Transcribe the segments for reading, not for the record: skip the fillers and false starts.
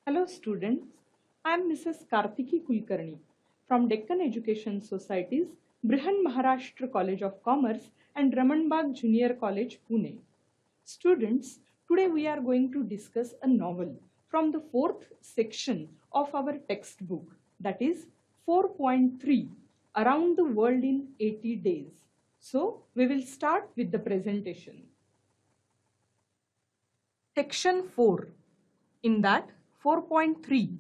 Hello students, I am Mrs. Karthiki Kulkarni from Deccan Education Society's Brihan Maharashtra College of Commerce and Ramanbagh Junior College, Pune. Students, today we are going to discuss a novel from the fourth section of our textbook, that is 4.3, Around the World in 80 Days. So, we will start with the presentation. Section 4. In that, 4.3,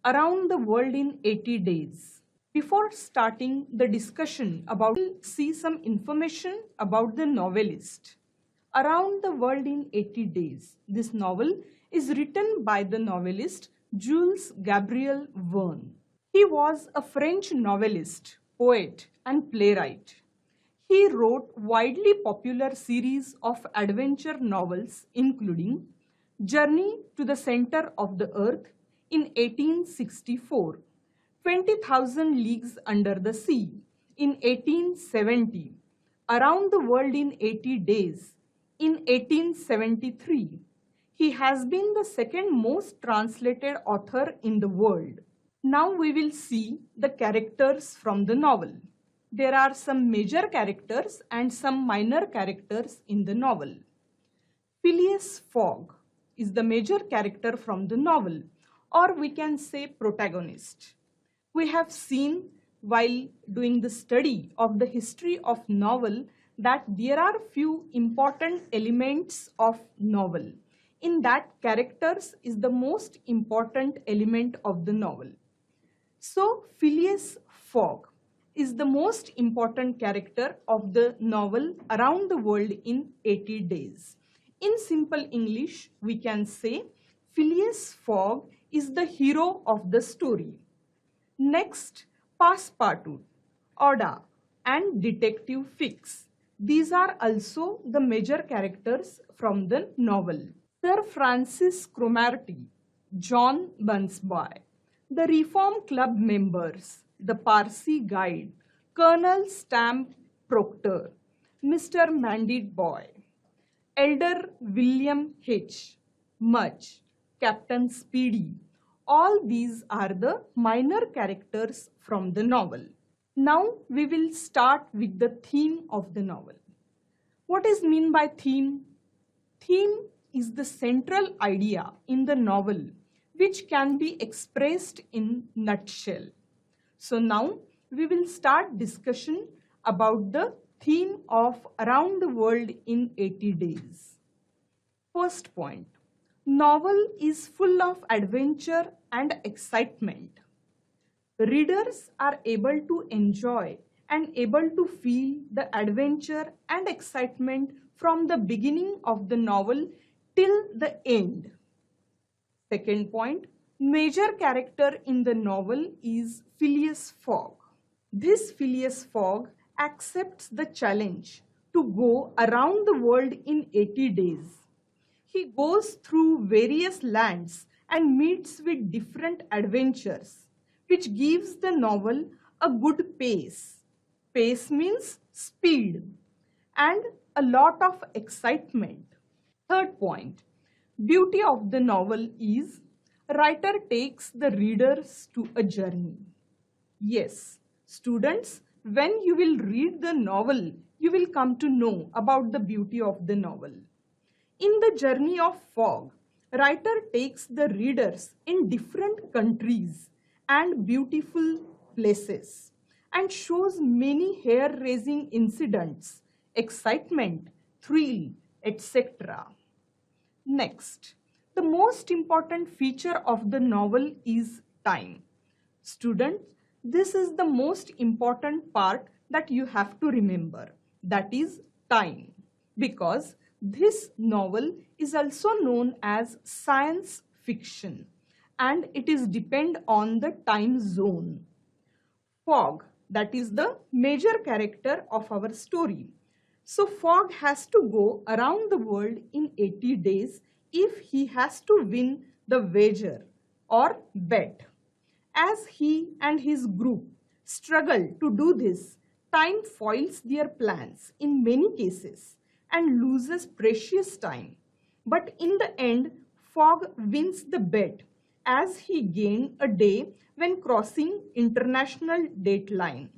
Around the World in 80 Days. Before starting the discussion about, we'll see some information about the novelist. Around the World in 80 Days. This novel is written by the novelist Jules Gabriel Verne. He was a French novelist, poet, and playwright. He wrote widely popular series of adventure novels including Journey to the Center of the Earth in 1864, 20,000 Leagues Under the Sea in 1870, Around the World in 80 Days in 1873. He has been the second most translated author in the world. Now we will see the characters from the novel. There are some major characters and some minor characters in the novel. Phileas Fogg is the major character from the novel, or we can say protagonist. We have seen while doing the study of the history of novel that there are few important elements of novel. In that, characters is the most important element of the novel. So, Phileas Fogg is the most important character of the novel Around the World in 80 Days. In simple English, we can say Phileas Fogg is the hero of the story. Next, Passepartout, Oda, and Detective Fix. These are also the major characters from the novel. Sir Francis Cromarty, John Bunsby, the Reform Club members, the Parsi Guide, Colonel Stamp Proctor, Mr. Mandit Boy, Elder William Hitch, Mudge, Captain Speedy. All these are the minor characters from the novel. Now we will start with the theme of the novel. What is meant by theme? Theme is the central idea in the novel which can be expressed in nutshell. So now we will start discussion about the theme of Around the World in 80 Days. First point, novel is full of adventure and excitement. Readers are able to enjoy and able to feel the adventure and excitement from the beginning of the novel till the end. Second point, major character in the novel is Phileas Fogg. This Phileas Fogg accepts the challenge to go around the world in 80 days. He goes through various lands and meets with different adventures, which gives the novel a good pace. Pace means speed and a lot of excitement. Third point, beauty of the novel is writer takes the readers to a journey. Yes, students, when you will read the novel, you will come to know about the beauty of the novel. In the journey of Fogg, writer takes the readers in different countries and beautiful places and shows many hair-raising incidents, excitement, thrill, etc. Next, the most important feature of the novel is time. Students, this is the most important part that you have to remember, that is time, because this novel is also known as science fiction and it is depend on the time zone. Fogg, that is the major character of our story. So Fogg has to go around the world in 80 days if he has to win the wager or bet. As he and his group struggle to do this, time foils their plans in many cases and loses precious time. But in the end, Fogg wins the bet as he gained a day when crossing international date line.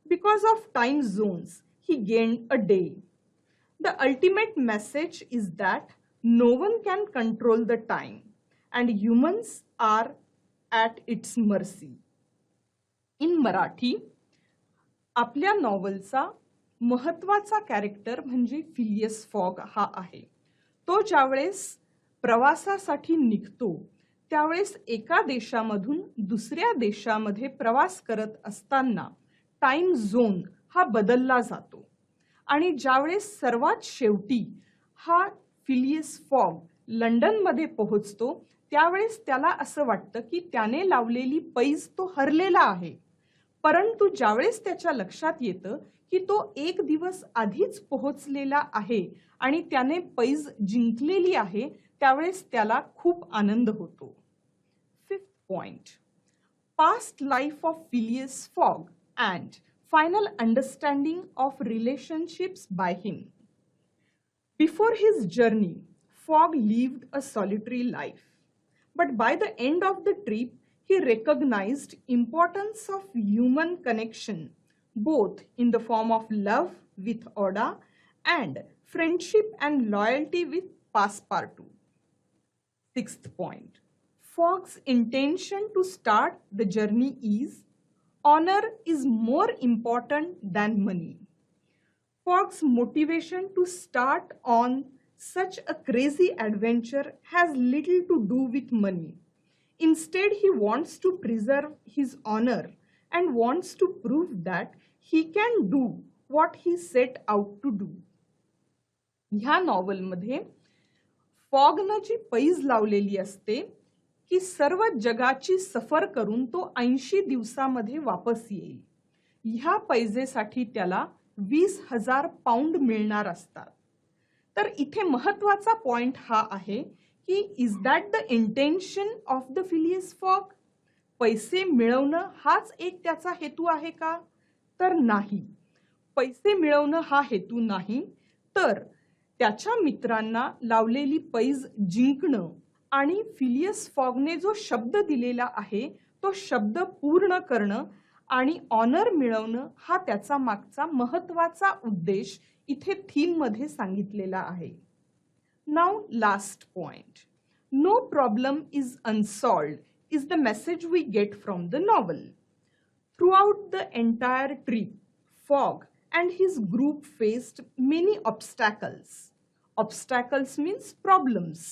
Because of time zones, he gained a day. The ultimate message is that no one can control the time and humans are at its mercy. In Marathi, आपल्या नॉव्हलचा महत्वाचा character म्हणजे Phileas fog हा आहे. तो ज्यावेळेस प्रवासासाठी निघतो त्यावेळेस एका देशामधून दुसऱ्या देशामध्ये प्रवास करत असताना टाइम झोन हा बदलला जातो आणि ज्यावेळेस सर्वात शेवटी हा फिलियस फॉग लंडनमध्ये पोहोचतो त्यावेळेस त्याला असं वाटतं की त्याने लावलेली पैज तो हरलेला आहे. परंतु ज्यावेळेस त्याच्या लक्षात येतं की तो एक दिवस आधीच पोहोचलेला आहे आणि त्याने पैज जिंकलेली आहे त्यावेळेस त्याला खूप आनंद होतो. 5th point, past life of Phileas Fogg and final understanding of relationships by him. Before his journey, Fogg lived a solitary life, but by the end of the trip he recognized importance of human connection, both in the form of love with Oda and friendship and loyalty with Passepartout. 6th point, Fogg's intention to start the journey is honor is more important than money. Fogg's motivation to start on such a crazy adventure has little to do with money. Instead, he wants to preserve his honor and wants to prove that he can do what he set out to do. ह्या नॉव्हलमध्ये फॉगनं जी page लावलेली असते की सर्व जगाची सफर करून तो 80 दिवसामध्ये वापस येईल. ह्या पैजेसाठी त्याला 20,000 पाउंड मिळणार असतात. तर इथे महत्वाचा पॉइंट हा आहे की is that the intention of the Phileas fog? पैसे मिळवणं हाच एक त्याचा हेतू आहे का? तर नाही. पैसे मिळवणं हा हेतू नाही, तर त्याच्या मित्रांना लावलेली पैज जिंकणं आणि फिलियस फॉगने जो शब्द दिलेला आहे तो शब्द पूर्ण करणं आणि ऑनर मिळवणं हा त्याचा मागचा महत्वाचा उद्देश इथे थीम मध्ये सांगितलेला आहे. Now last point, no problem is unsolved is the message we get from the novel. Throughout the entire trip, Fogg and his group faced many obstacles. Obstacles means problems.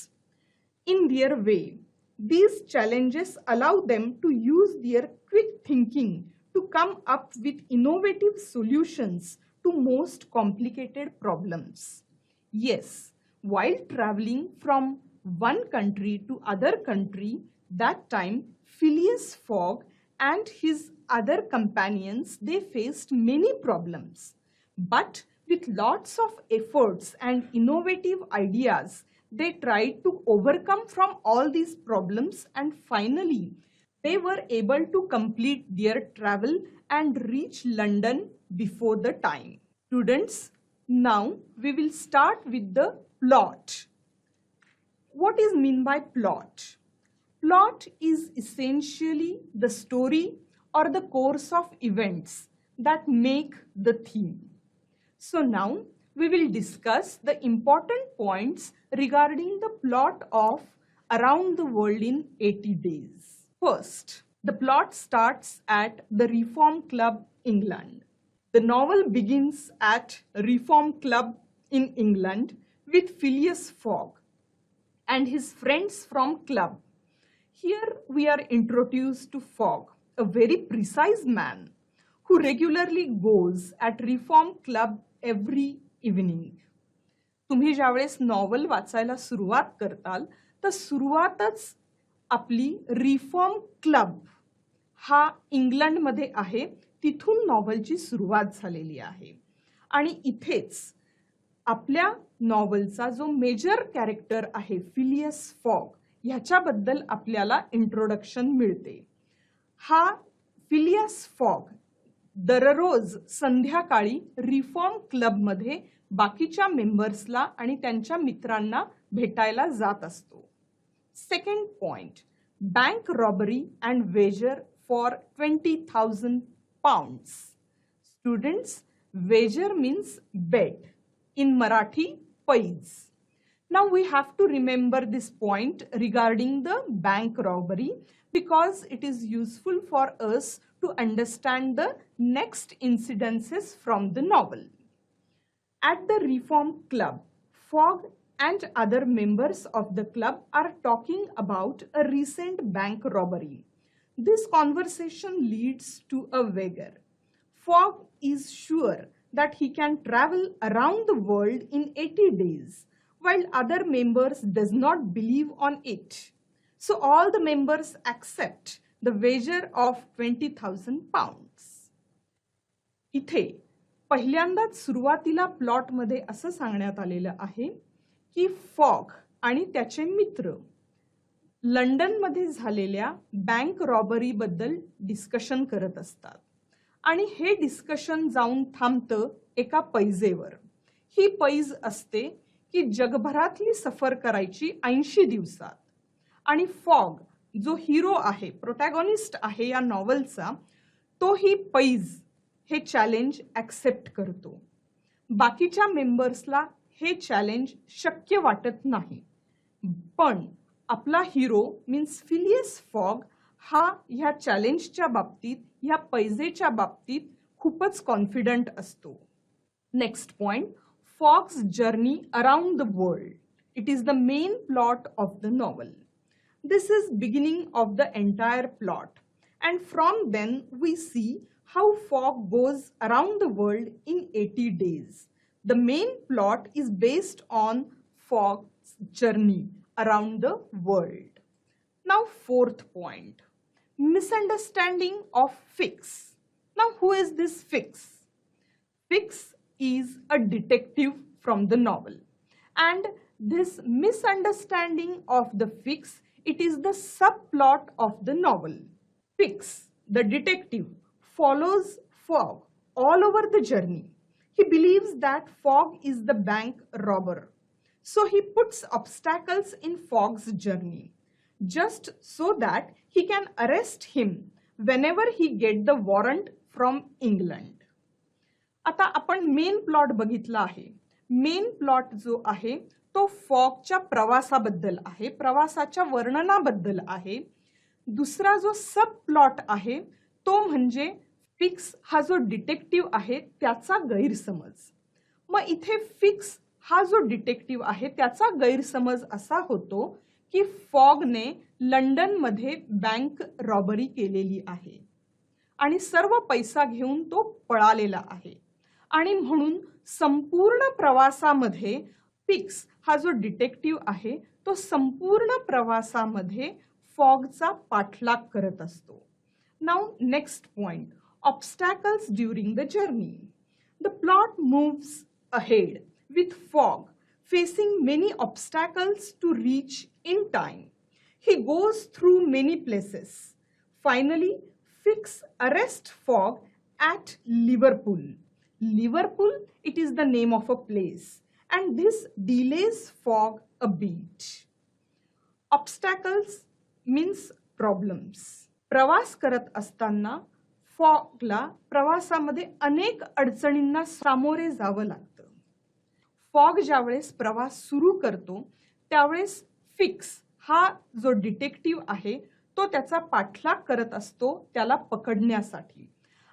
In their way, these challenges allow them to use their quick thinking to come up with innovative solutions to most complicated problems. Yes, while traveling from one country to other country, that time Phileas Fogg and his other companions, they faced many problems. But with lots of efforts and innovative ideas, they tried to overcome from all these problems and finally they were able to complete their travel and reach London before the time. Students, now we will start with the plot. What is mean by plot? Plot is essentially the story or the course of events that make the theme. So now we will discuss the important points regarding the plot of Around the World in 80 Days. First, the plot starts at the Reform Club, England. The novel begins at Reform Club in England with Phileas Fogg and his friends from club. Here we are introduced to Fogg, a very precise man who regularly goes at Reform Club every evening. तुम्ही ज्यावेळेस novel वाचायला सुरुवात करताल तर सुरुवातच आपली reform club हा इंग्लंडमध्ये आहे, तिथून नॉवलची सुरुवात झालेली आहे. आणि इथेच आपल्या नॉवलचा जो मेजर कॅरेक्टर आहे फिलियस फॉग ह्याच्याबद्दल आपल्याला इंट्रोडक्शन मिळते. हा फिलियस फॉग दररोज संध्याकाळी रिफॉर्म क्लबमध्ये बाकीच्या मेंबर्सला आणि त्यांच्या मित्रांना भेटायला जात असतो. Second point, bank robbery and wager for 20,000 pounds. Students, wager means bet. In Marathi, पैज. Now we have to remember this point regarding the bank robbery because it is useful for us to understand the next incidences from the novel. At the Reform Club, Fogg and other members of the club are talking about a recent bank robbery. This conversation leads to a wager. Fogg is sure that he can travel around the world in 80 days, while other members does not believe on it. So all the members accept the wager of 20,000 pounds. इथे पहिल्यांदाच सुरुवातीला plot मध्ये असं सांगण्यात आलेलं आहे की fog आणि त्याचे मित्र लंडन मध्ये झालेल्या बँक रॉबरी बद्दल डिस्कशन करत असतात आणि हे डिस्कशन जाऊन थांबतं एका पैजेवर. ही पैज असते की जगभरातली सफर करायची 80 दिवसात आणि फॉग जो हिरो आहे, प्रोटॅगॉनिस्ट आहे या नॉवेलचा, तो ही पैज हे चॅलेंज ॲक्सेप्ट करतो. बाकीच्या मेंबर्सला हे चॅलेंज शक्य वाटत नाही, पण आपला हिरो मीन्स फिलियस फॉग हा ह्या चॅलेंजच्या बाबतीत, ह्या पैजेच्या बाबतीत खूपच कॉन्फिडंट असतो. Next point, Fogg's journey around the world. It is the main plot of the novel. This is beginning of the entire plot, and from then we see how Fogg goes around the world in 80 days. The main plot is based on Fogg's journey around the world. Now fourth point, misunderstanding of Fix. Now who is this Fix? Fix is a detective from the novel, and this misunderstanding of the Fix, it is the subplot of the novel. Fix, the detective, follows Fogg all over the journey. He believes that Fogg is the bank robber, so he puts obstacles in Fogg's journey just so that he can arrest him whenever he get the warrant from England. आता आपण main plot बघितला आहे. Main plot जो आहे तो फॉगच्या प्रवासाबद्दल आहे, प्रवासाच्या वर्णनाबद्दल आहे. दुसरा जो सब प्लॉट आहे तो म्हणजे फिक्स हा जो डिटेक्टिव्ह आहे त्याचा गैरसमज. मग इथे फिक्स हा जो डिटेक्टिव्ह आहे त्याचा गैरसमज असा होतो की फॉगने लंडन मध्ये बँक रॉबरी केलेली आहे आणि सर्व पैसा घेऊन तो पळालेला आहे आणि म्हणून संपूर्ण प्रवासामध्ये फिक्स हा जो डिटेक्टिव्ह आहे तो संपूर्ण प्रवासामध्ये फॉगचा पाठलाग करत असतो. Now next point, obstacles during the journey. The plot moves ahead with Fogg facing many obstacles to reach in time. He goes through many places. Finally Fix arrest Fogg at Liverpool. Liverpool, it is the name of a place, and this delays Fogg a bit. Obstacles means problems. प्रवास करत असताना फॉगला प्रवासामध्ये अनेक अडचणींना सामोरे जावं लागतं. Fog ज्यावेळेस प्रवास सुरू करतो त्यावेळेस फिक्स हा जो डिटेक्टिव्ह आहे तो त्याचा पाठलाग करत असतो त्याला पकडण्यासाठी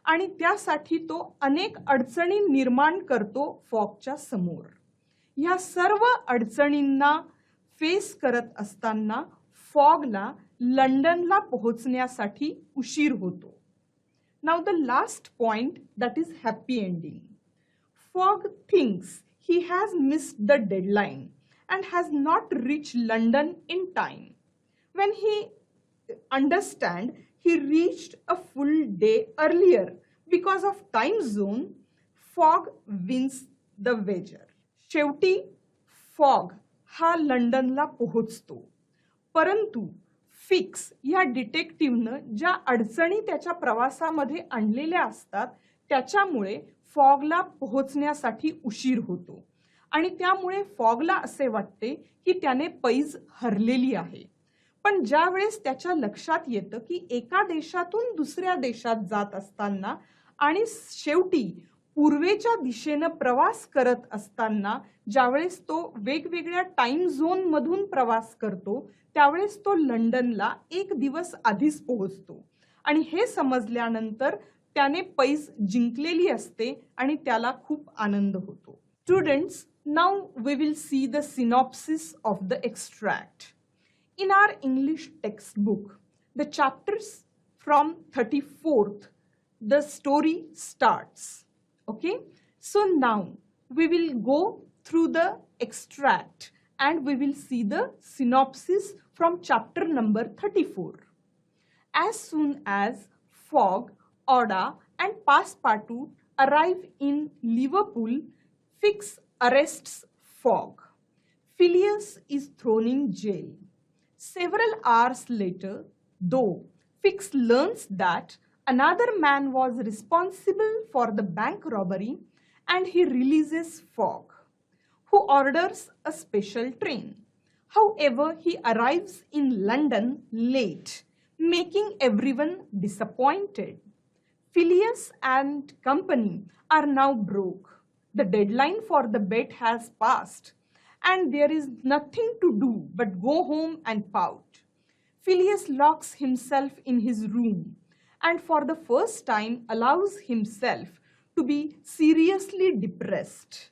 आणि त्यासाठी तो अनेक अडचणी निर्माण करतो फॉगच्या समोर. ह्या सर्व अडचणींना फेस करत असताना फॉगला लंडनला पोहोचण्यासाठी उशीर होतो. Now the last point, that is happy ending. Fog thinks he has missed the deadline and has not reached London in time. When he understand he reached a full day earlier because of time zone, Fogg wins the wager. शेवटी fog हा लंडनला पोहोचतो, परंतु fix या डिटेक्टिव्हनं ज्या अडचणी त्याच्या प्रवासामध्ये आणलेल्या असतात त्याच्यामुळे फॉगला पोहोचण्यासाठी उशीर होतो आणि त्यामुळे फॉगला असे वाटते की त्याने पैज हरलेली आहे. पण ज्या वेळेस त्याच्या लक्षात येतं की एका देशातून दुसऱ्या देशात जात असताना आणि शेवटी पूर्वेच्या दिशेनं प्रवास करत असताना ज्यावेळेस तो वेगवेगळ्या टाइम झोन मधून प्रवास करतो त्यावेळेस तो लंडनला एक दिवस आधीच पोहोचतो आणि हे समजल्यानंतर त्याने पैज जिंकलेली असते आणि त्याला खूप आनंद होतो. Students, now we will see the synopsis of the extract. In our English textbook, the chapters from 34th, the story starts. Okay, so now we will go through the extract and we will see the synopsis from chapter number 34. As soon as Fogg, Oda and Passepartout arrive in Liverpool, Fix arrests Fogg. Phileas is thrown in jail. Several hours later, though, Fix learns that another man was responsible for the bank robbery and he releases Fogg, who orders a special train. However, he arrives in London late, making everyone disappointed. Phileas and company are now broke. The deadline for the bet has passed, and there is nothing to do but go home and pout. Phileas locks himself in his room and for the first time allows himself to be seriously depressed.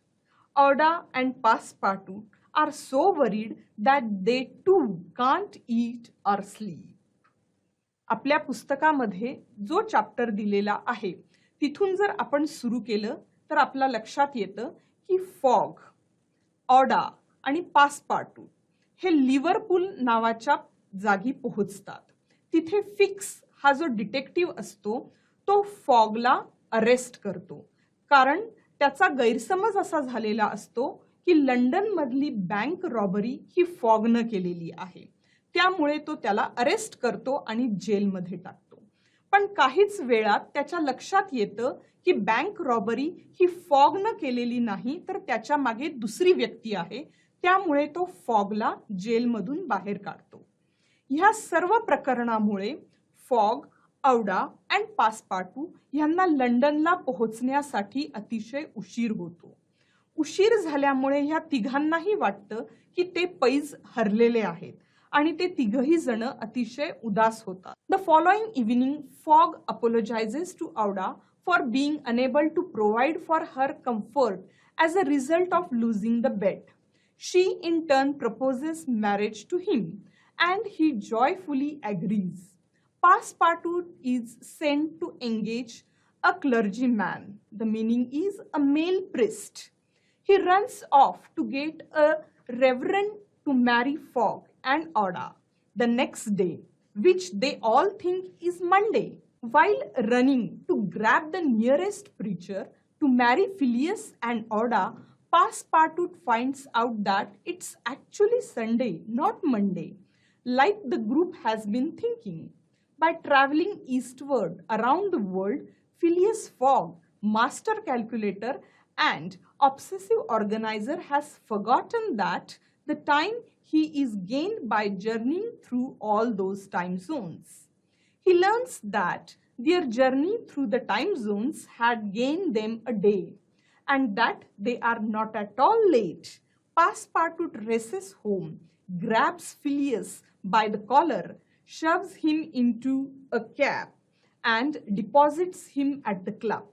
Oda and Passepartout are so worried that they too can't eat or sleep. आपल्या पुस्तकामध्ये जो chapter दिलेला आहे तिथून जर आपण सुरू केलं तर आपल्या लक्षात येतं की फॉग, ऑडा आणि पासपार्टूट हे लिव्हरपूल नावाच्या जागी पोहोचतात. तिथे फिक्स हा जो डिटेक्टिव्ह असतो तो फॉगला अरेस्ट करतो कारण त्याचा गैरसमज असा झालेला असतो की लंडन मधली बँक रॉबरी ही फॉगनं केलेली आहे. त्यामुळे तो त्याला अरेस्ट करतो आणि जेलमध्ये टाकतो. पण काहीच वेळात त्याच्या लक्षात येतं की बँक रॉबरी ही फॉगनं केलेली नाही तर त्याच्या मागे दुसरी व्यक्ती आहे. त्यामुळे तो फॉगला जेलमधून बाहेर काढतो. ह्या सर्व प्रकरणामुळे फॉग, औडा आणि पासपार्टूट यांना लंडनला पोहोचण्यासाठी अतिशय उशीर होतो. उशीर झाल्यामुळे ह्या तिघांनाही वाटतं की ते पैज हरलेले आहेत आणि ते तिघही जण अतिशय उदास होतात. The following evening Fogg apologises to Aouda for being unable to provide for her comfort as a result of losing the bet. She in turn proposes marriage to him and he joyfully agrees. Passepartout is sent to engage a clergyman. The meaning is a male priest. He runs off to get a reverend to marry Fogg and Oda the next day, which they all think is Monday. While running to grab the nearest preacher to marry Phileas and Oda, Passepartout finds out that it's actually Sunday, not Monday, like the group has been thinking. By traveling eastward around the world, Phileas Fogg, master calculator and obsessive organizer, has forgotten that the time he is gained by journeying through all those time zones. He learns that their journey through the time zones had gained them a day and that they are not at all late. Passepartout races home, grabs Phileas by the collar, shoves him into a cab and deposits him at the club.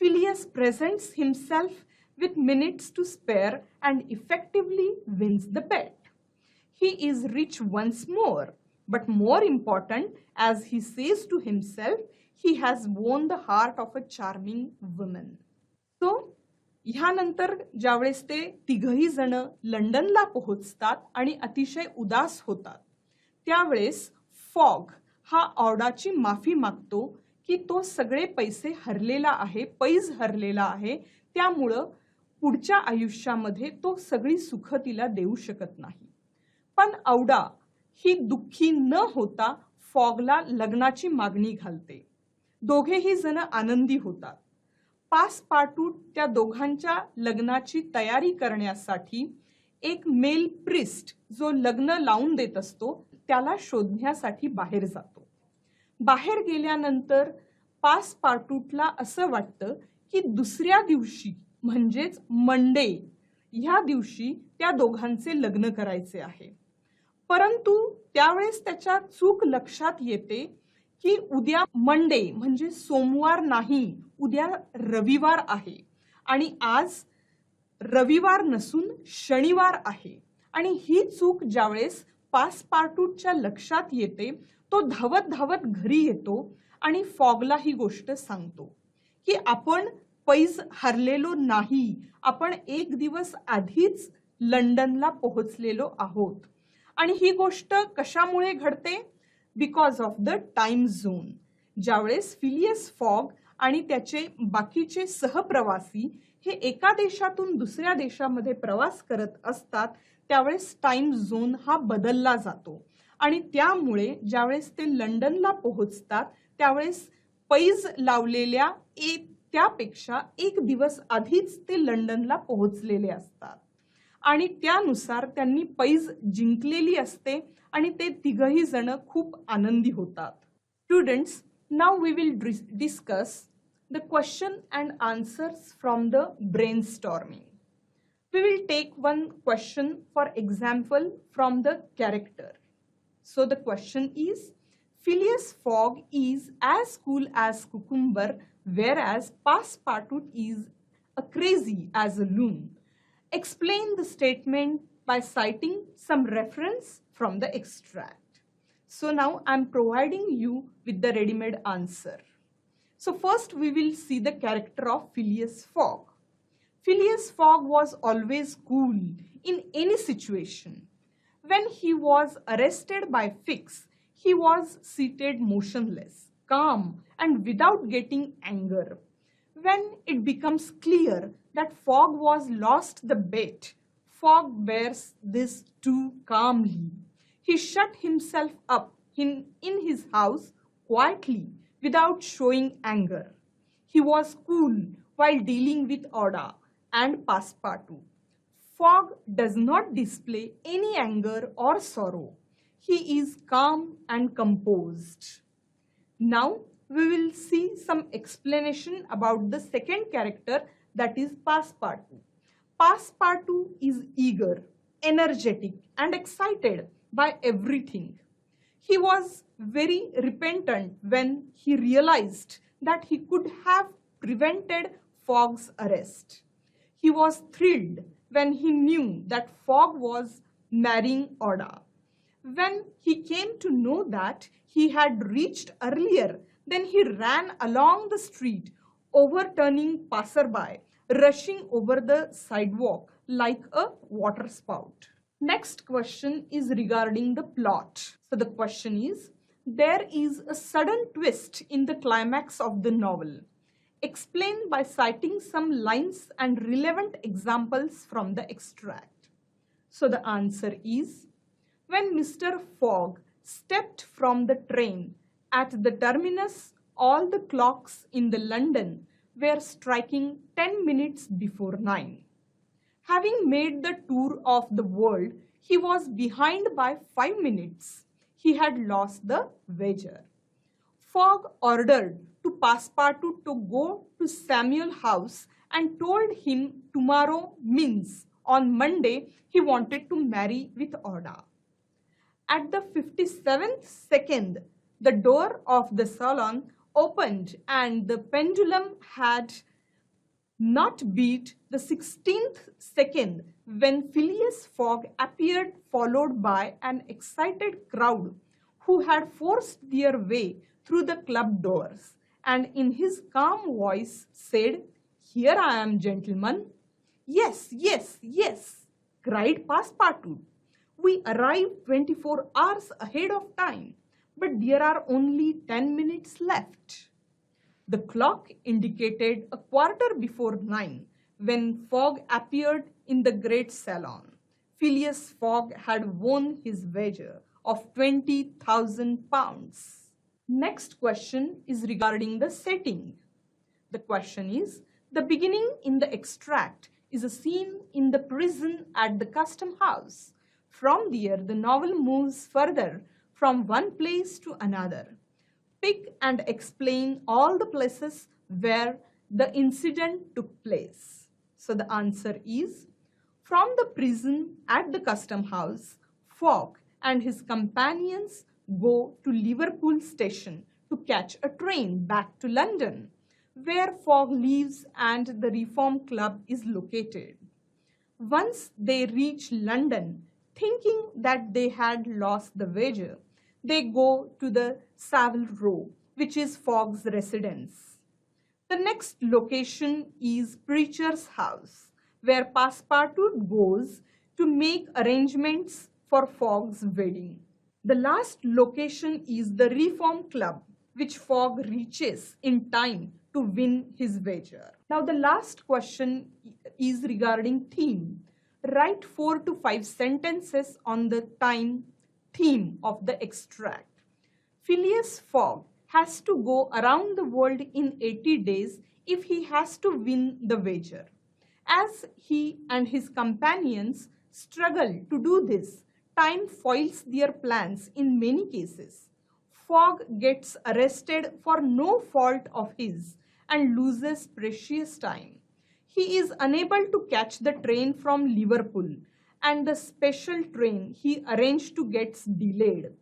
Phileas presents himself with minutes to spare and effectively wins the bet. He is rich once more. But more important, as he says to himself, he has won the heart of a charming woman. So, ह्यानंतर ज्यावेळेस ते तिघही जण लंडनला पोहोचतात आणि अतिशय उदास होतात त्यावेळेस फॉग हा ऑडाची माफी मागतो की तो सगळे पैसे हरलेला आहे, पैज हरलेला आहे. त्यामुळं पुढच्या आयुष्यामध्ये तो सगळी सुख तिला देऊ शकत नाही. पण औडा ही दुःखी न होता फॉगला लग्नाची मागणी घालते. दोघेही जण आनंदी होतात. पासपार्टूट त्या दोघांच्या लग्नाची तयारी करण्यासाठी एक मेल प्रिस्ट जो लग्न लावून देत असतो त्याला शोधण्यासाठी बाहेर जातो. बाहेर गेल्यानंतर पासपार्टूटला असं वाटतं की दुसऱ्या दिवशी म्हणजेच मंडे ह्या दिवशी त्या दोघांचे लग्न करायचे आहे. परंतु त्यावेळेस त्याच्या चूक लक्षात येते की उद्या मंडे म्हणजे सोमवार नाही, उद्या रविवार आहे आणि आज रविवार नसून शनिवार आहे. आणि ही चूक ज्यावेळेस पासपार्टूटच्या लक्षात येते तो धावत धावत घरी येतो आणि फॉगला ही गोष्ट सांगतो की आपण पैज हरलेलो नाही, आपण एक दिवस आधीच लंडनला पोहोचलेलो आहोत. आणि ही गोष्ट कशामुळे घडते? Because of the time zone. ज्यावेळेस फिलियस फॉग आणि त्याचे बाकीचे सहप्रवासी हे एका देशातून दुसऱ्या देशामध्ये प्रवास करत असतात त्यावेळेस टाइम झोन हा बदलला जातो आणि त्यामुळे ज्यावेळेस ते लंडनला पोहोचतात त्यावेळेस पैज लावलेल्या त्यापेक्षा एक दिवस आधीच ते लंडनला पोहोचलेले असतात आणि त्यानुसार त्यांनी पैज जिंकलेली असते आणि ते तिघही जण खूप आनंदी होतात. Students, now we will discuss the question and answers from the brainstorming. We will take one question for example from the character. So the question is, Phileas Fogg is as cool as cucumber, whereas Passepartout is a crazy as a loon. Explain the statement by citing some reference from the extract. So now I am providing you with the ready-made answer. So first we will see the character of Phileas Fogg. Phileas Fogg was always cool in any situation. When he was arrested by Fix, he was seated motionless, calm and without getting anger. When it becomes clear that Fogg was lost the bet, Fogg bears this too calmly. He shut himself up in his house quietly without showing anger. He was cool while dealing with Oda and Passepartout. Fogg does not display any anger or sorrow. He is calm and composed. Now we will see some explanation about the second character, that is Passepartout. Passepartout is eager, energetic and excited by everything. He was very repentant when he realized that he could have prevented Fogg's arrest. He was thrilled when he knew that Fogg was marrying Oda. When he came to know that he had reached earlier, then he ran along the street, overturning passerby, rushing over the sidewalk like a waterspout. Next question is regarding the plot. So the question is, there is a sudden twist in the climax of the novel. Explain by citing some lines and relevant examples from the extract. So the answer is, when Mr. Fogg stepped from the train at the terminus, all the clocks in the London were striking 10 minutes before 9. Having made the tour of the world, he was behind by 5 minutes. He had lost the wager. Fogg ordered to Passepartout to go to Samuel House and told him tomorrow means on Monday he wanted to marry with Oda. At the 57th second, the door of the salon opened and the pendulum had not beat the 16th second when Phileas Fogg appeared, followed by an excited crowd who had forced their way through the club doors, and in his calm voice said, "Here I am, gentlemen." "Yes, yes, yes," cried Passepartout. "We arrived 24 hours ahead of time, but there are only 10 minutes left." The clock indicated a quarter before 9 when Fogg appeared in the great salon. Phileas Fogg had won his wager of £20,000. Next question is regarding the setting. The question is, the beginning in the extract is a scene in the prison at the custom house. From there, the novel moves further from one place to another. Pick and explain all the places where the incident took place. So the answer is, from the prison at the custom house, Fogg and his companions go to Liverpool station to catch a train back to London, where Fogg lives and the Reform Club is located. Once they reach London, thinking that they had lost the wager, they go to the Savile Row, which is Fogg's residence. The next location is Preacher's house, where Passepartout goes to make arrangements for Fogg's wedding. The last location is the Reform Club, which Fogg reaches in time to win his wager. Now, the last question is regarding theme. Write 4 to 5 sentences on the theme of the extract. Phileas Fogg has to go around the world in 80 days if he has to win the wager. As he and his companions struggle to do this, time foils their plans in many cases. Fogg gets arrested for no fault of his and loses precious time. He is unable to catch the train from Liverpool, and the special train he arranged to gets delayed.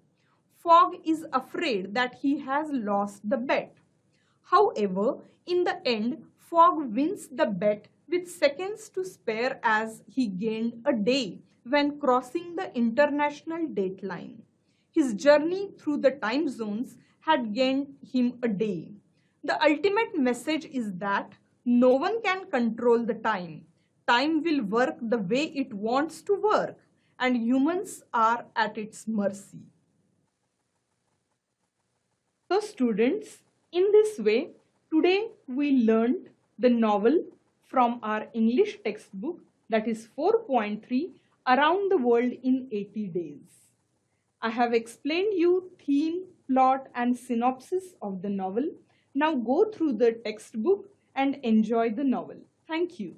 Fogg is afraid that he has lost the bet. However, in the end, Fogg wins the bet with seconds to spare as he gained a day when crossing the international date line. His journey through the time zones had gained him a day. The ultimate message is that no one can control the time. Time will work the way it wants to work, and humans are at its mercy. So students, in this way, today we learned the novel from our English textbook, that is 4.3, Around the World in 80 Days. I have explained you theme, plot and synopsis of the novel. Now go through the textbook and enjoy the novel. Thank you.